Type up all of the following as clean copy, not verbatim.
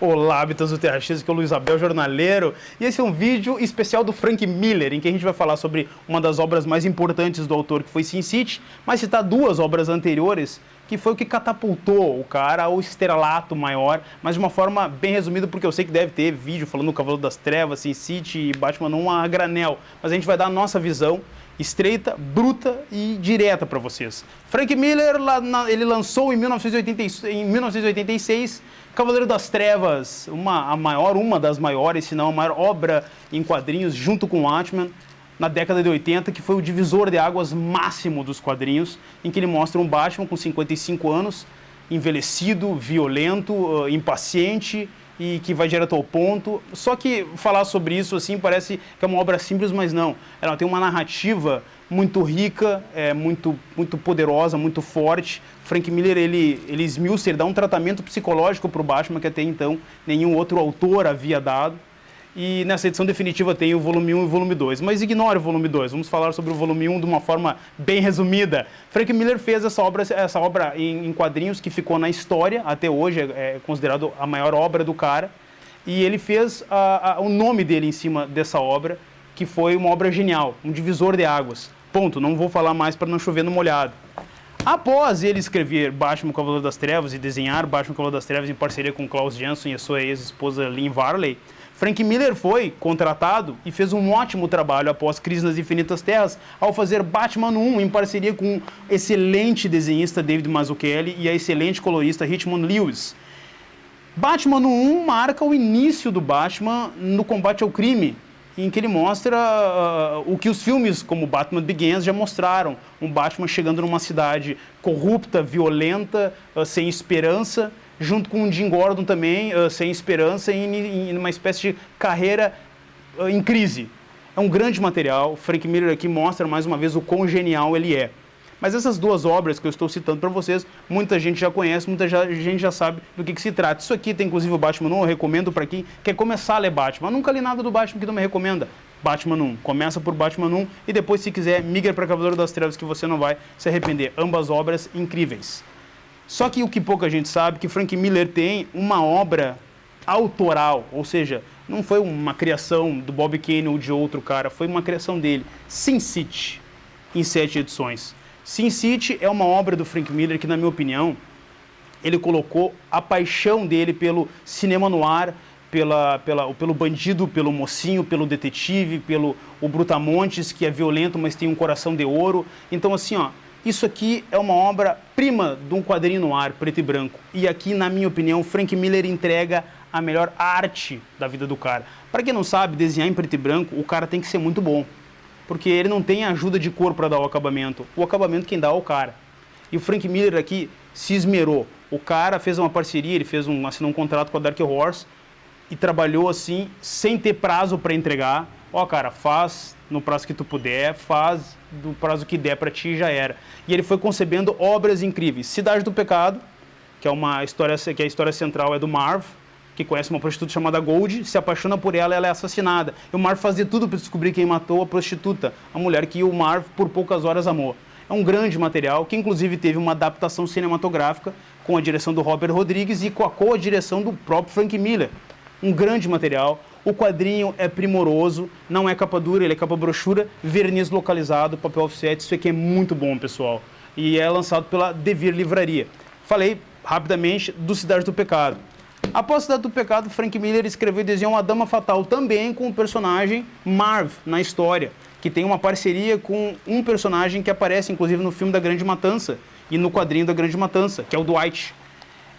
Olá, habitantes do TRX, aqui é o Luiz Abel, jornaleiro, e esse é um vídeo especial do Frank Miller, em que a gente vai falar sobre uma das obras mais importantes do autor, que foi Sin City, mas citar duas obras anteriores, que foi o que catapultou o cara ao estrelato maior, mas de uma forma bem resumida, porque eu sei que deve ter vídeo falando do Cavaleiro das Trevas, Sin City e Batman 1 a granel, mas a gente vai dar a nossa visão estreita, bruta e direta para vocês. Frank Miller, ele lançou em 1986 Cavaleiro das Trevas, uma das maiores, se não a maior obra em quadrinhos, junto com Watchmen, na década de 80, que foi o divisor de águas máximo dos quadrinhos, em que ele mostra um Batman com 55 anos, envelhecido, violento, impaciente e que vai direto ao ponto. Só que falar sobre isso assim parece que é uma obra simples, mas não. Ela tem uma narrativa muito rica, muito poderosa, muito forte. Frank Miller, ele esmiuça, ele dá um tratamento psicológico para o Batman que até então nenhum outro autor havia dado. E nessa edição definitiva tem o volume 1 e o volume 2. Mas ignore o volume 2, vamos falar sobre o volume 1 de uma forma bem resumida. Frank Miller fez essa obra em quadrinhos que ficou na história, até hoje é considerado a maior obra do cara. E ele fez o nome dele em cima dessa obra, que foi uma obra genial, um divisor de águas. Ponto, não vou falar mais para não chover no molhado. Após ele escrever Batman Cavaleiro das Trevas e desenhar Batman Cavaleiro das Trevas em parceria com Klaus Janson e a sua ex-esposa Lynn Varley, Frank Miller foi contratado e fez um ótimo trabalho após Crise nas Infinitas Terras ao fazer Batman 1 em parceria com o excelente desenhista David Mazzucchelli e a excelente colorista Richmond Lewis. Batman 1 marca o início do Batman no combate ao crime, em que ele mostra o que os filmes como Batman Begins já mostraram. Um Batman chegando numa cidade corrupta, violenta, sem esperança, junto com o Jim Gordon também, sem esperança, em uma espécie de carreira em crise. É um grande material. Frank Miller aqui mostra mais uma vez o quão genial ele é. Mas essas duas obras que eu estou citando para vocês, muita gente já conhece, muita gente já sabe do que se trata. Isso aqui tem inclusive o Batman 1, eu recomendo para quem quer começar a ler Batman. Eu nunca li nada do Batman que não me recomenda. Batman 1, começa por Batman 1 e depois, se quiser, migra para Cavaleiro das Trevas, que você não vai se arrepender. Ambas obras incríveis. Só que o que pouca gente sabe, que Frank Miller tem uma obra autoral, ou seja, não foi uma criação do Bob Kane ou de outro cara, foi uma criação dele. Sin City, em 7 edições. Sin City é uma obra do Frank Miller que, na minha opinião, ele colocou a paixão dele pelo cinema noir, pelo bandido, pelo mocinho, pelo detetive, pelo o Brutamontes, que é violento, mas tem um coração de ouro. Então, assim, ó, isso aqui é uma obra-prima de um quadrinho noir, preto e branco. E aqui, na minha opinião, Frank Miller entrega a melhor arte da vida do cara. Para quem não sabe, desenhar em preto e branco, o cara tem que ser muito bom. Porque ele não tem ajuda de cor para dar o acabamento. O acabamento quem dá é o cara. E o Frank Miller aqui se esmerou. O cara fez uma parceria, ele assinou um contrato com a Dark Horse e trabalhou assim, sem ter prazo para entregar. Ó, cara, faz no prazo que tu puder, faz do prazo que der para ti e já era. E ele foi concebendo obras incríveis. Cidade do Pecado, que é a história central é do Marv, que conhece uma prostituta chamada Gold, se apaixona por ela, ela é assassinada. E o Marv fazia tudo para descobrir quem matou a prostituta, a mulher que o Marv por poucas horas amou. É um grande material, que inclusive teve uma adaptação cinematográfica com a direção do Robert Rodrigues e com a co-direção do próprio Frank Miller. Um grande material. O quadrinho é primoroso, não é capa dura, ele é capa brochura, verniz localizado, papel offset. Isso aqui é muito bom, pessoal. E é lançado pela Devir Livraria. Falei rapidamente do Cidade do Pecado. Após Cidade do Pecado, Frank Miller escreveu e desenhou uma Dama Fatal, também com o personagem Marv na história, que tem uma parceria com um personagem que aparece inclusive no filme da Grande Matança e no quadrinho da Grande Matança, que é o Dwight.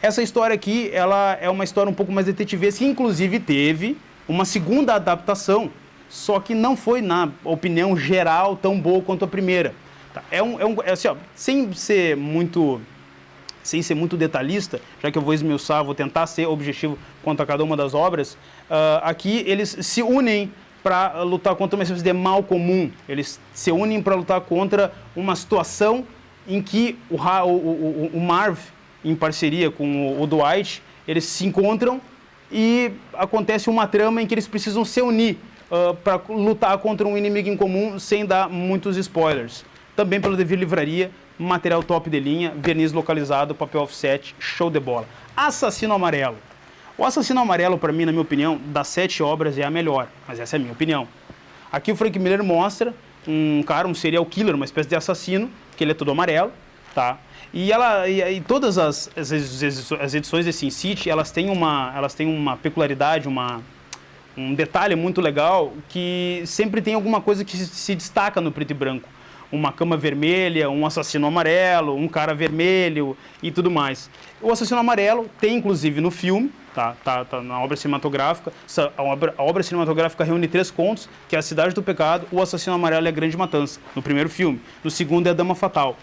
Essa história aqui, ela é uma história um pouco mais detetivesca, que inclusive teve uma segunda adaptação, só que não foi, na opinião geral, tão boa quanto a primeira. Tá? Assim, ó, sem ser muito detalhista, já que eu vou esmiuçar, vou tentar ser objetivo quanto a cada uma das obras, aqui eles se unem para lutar contra uma espécie de mal comum. Eles se unem para lutar contra uma situação em que o Marv, em parceria com o Dwight, eles se encontram e acontece uma trama em que eles precisam se unir para lutar contra um inimigo em comum, sem dar muitos spoilers. Também pelo Devir Livraria, material top de linha, verniz localizado, papel offset, show de bola. Assassino Amarelo. O Assassino Amarelo, para mim, na minha opinião, das 7 obras é a melhor, mas essa é a minha opinião. Aqui o Frank Miller mostra um cara, um serial killer, uma espécie de assassino, que ele é todo amarelo, tá? E todas as edições de Sin City, elas têm uma peculiaridade, um detalhe muito legal, que sempre tem alguma coisa que se destaca no preto e branco. Uma cama vermelha, um assassino amarelo, um cara vermelho e tudo mais. O Assassino Amarelo tem, inclusive, no filme, tá na obra cinematográfica. A obra cinematográfica reúne 3 contos, que é A Cidade do Pecado, O Assassino Amarelo e A Grande Matança, no primeiro filme. No segundo é A Dama Fatal.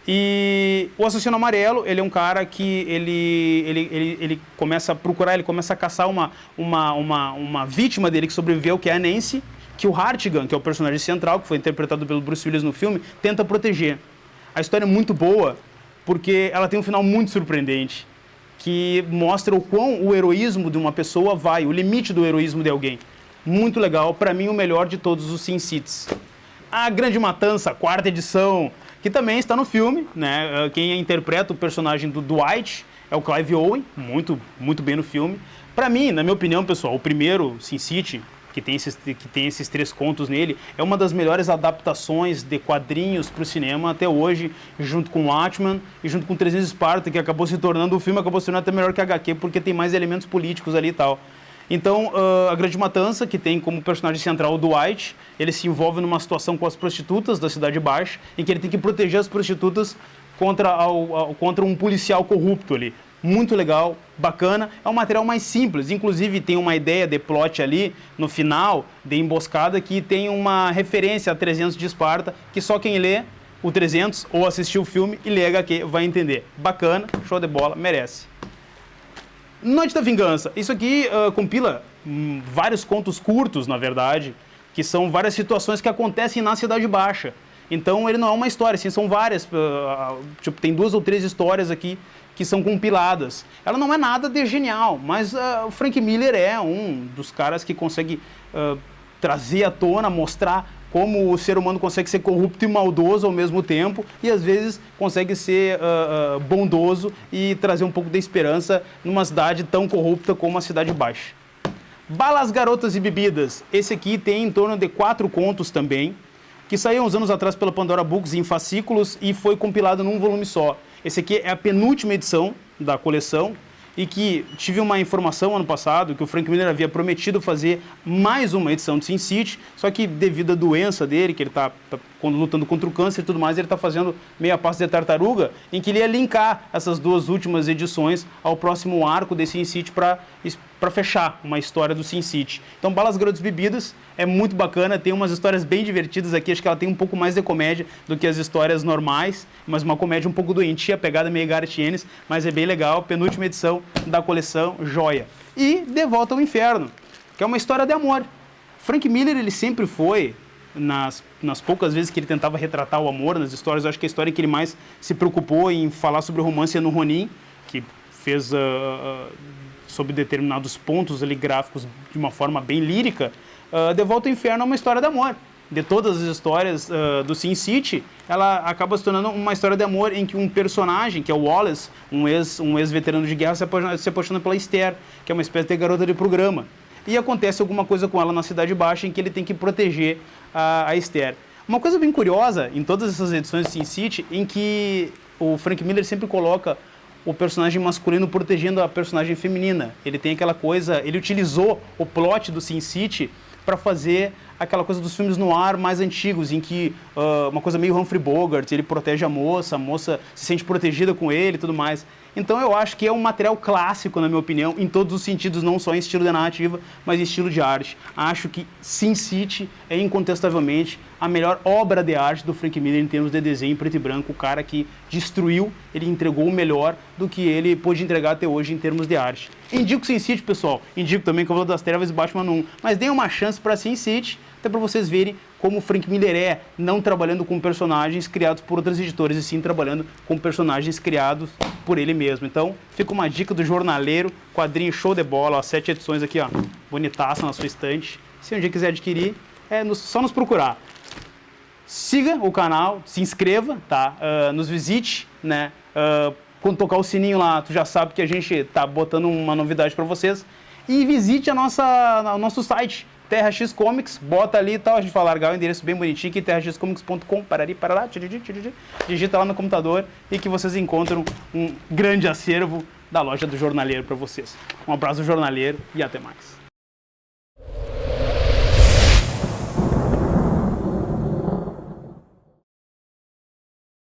E o Assassino Amarelo, ele é um cara que ele começa a procurar, ele começa a caçar uma vítima dele que sobreviveu, que é a Nancy, que o Hartigan, que é o personagem central, que foi interpretado pelo Bruce Willis no filme, tenta proteger. A história é muito boa, porque ela tem um final muito surpreendente, que mostra o quão o heroísmo de uma pessoa vai, o limite do heroísmo de alguém. Muito legal, para mim o melhor de todos os Sin Cities. A Grande Matança, 4ª edição, que também está no filme, né? Quem interpreta o personagem do Dwight é o Clive Owen, muito bem no filme. Para mim, na minha opinião, pessoal, o primeiro Sin City, que tem esses 3 contos nele, é uma das melhores adaptações de quadrinhos para o cinema até hoje, junto com Watchmen e junto com 300 Esparta, que acabou se tornando, o filme acabou se tornando até melhor que HQ, porque tem mais elementos políticos ali e tal. Então, A Grande Matança, que tem como personagem central o Dwight, ele se envolve numa situação com as prostitutas da Cidade Baixa, em que ele tem que proteger as prostitutas contra um policial corrupto ali. Muito legal, bacana, é um material mais simples, inclusive tem uma ideia de plot ali no final, de emboscada, que tem uma referência a 300 de Esparta, que só quem lê o 300 ou assistiu o filme e lê HQ vai entender. Bacana, show de bola, merece. Noite da Vingança, isso aqui compila vários contos curtos, na verdade, que são várias situações que acontecem na Cidade Baixa. Então ele não é uma história, assim, são várias, tipo, tem 2 ou 3 histórias aqui que são compiladas. Ela não é nada de genial, mas o Frank Miller é um dos caras que consegue trazer à tona, mostrar como o ser humano consegue ser corrupto e maldoso ao mesmo tempo e às vezes consegue ser bondoso e trazer um pouco de esperança numa cidade tão corrupta como a Cidade Baixa. Balas, Garotas e Bebidas. Esse aqui tem em torno de 4 contos também, que saiu uns anos atrás pela Pandora Books em fascículos e foi compilado num volume só. Esse aqui é a penúltima edição da coleção e que tive uma informação ano passado que o Frank Miller havia prometido fazer mais uma edição de Sin City, só que devido à doença dele, que ele está lutando contra o câncer e tudo mais, ele está fazendo meia pasta de tartaruga, em que ele ia linkar essas 2 últimas edições ao próximo arco de Sin City para fechar uma história do Sin City. Então, Balas, Garotas e Bebidas é muito bacana, tem umas histórias bem divertidas aqui, acho que ela tem um pouco mais de comédia do que as histórias normais, mas uma comédia um pouco doentia, pegada meio Gartienes, mas é bem legal, penúltima edição da coleção, joia. E De Volta ao Inferno, que é uma história de amor. Frank Miller, ele sempre foi, nas poucas vezes que ele tentava retratar o amor nas histórias, eu acho que a história que ele mais se preocupou em falar sobre o romance é no Ronin, que fez sobre determinados pontos ali gráficos de uma forma bem lírica. De Volta ao Inferno é uma história de amor. De todas as histórias do Sin City, ela acaba se tornando uma história de amor em que um personagem, que é o Wallace, um ex-veterano de guerra, se apaixona pela Esther, que é uma espécie de garota de programa. E acontece alguma coisa com ela na Cidade Baixa em que ele tem que proteger a Esther. Uma coisa bem curiosa em todas essas edições de Sin City, em que o Frank Miller sempre coloca o personagem masculino protegendo a personagem feminina. Ele tem aquela coisa, ele utilizou o plot do Sin City para fazer aquela coisa dos filmes noir mais antigos, em que uma coisa meio Humphrey Bogart, ele protege a moça se sente protegida com ele e tudo mais. Então eu acho que é um material clássico, na minha opinião, em todos os sentidos, não só em estilo de narrativa, mas em estilo de arte. Acho que Sin City é incontestavelmente a melhor obra de arte do Frank Miller em termos de desenho em preto e branco. O cara que destruiu, ele entregou o melhor do que ele pôde entregar até hoje em termos de arte. Indico Sin City, pessoal. Indico também Cavaleiro das Trevas e Batman 1. Mas deem uma chance para Sin City, até para vocês verem como o Frank Miller é, não trabalhando com personagens criados por outras editoras, e sim trabalhando com personagens criados por ele mesmo. Então, fica uma dica do Jornaleiro, quadrinho show de bola, ó, 7 edições aqui, ó, bonitaça na sua estante. Se um dia quiser adquirir, só nos procurar. Siga o canal, se inscreva, tá? Nos visite, né? Quando tocar o sininho lá, tu já sabe que a gente tá botando uma novidade para vocês. E visite o nosso site, Terra X Comics, bota ali e tal, a gente vai largar o endereço bem bonitinho aqui, terraxcomics.com, parari, parará, digita lá no computador e que vocês encontram um grande acervo da loja do jornaleiro para vocês. Um abraço jornaleiro e até mais.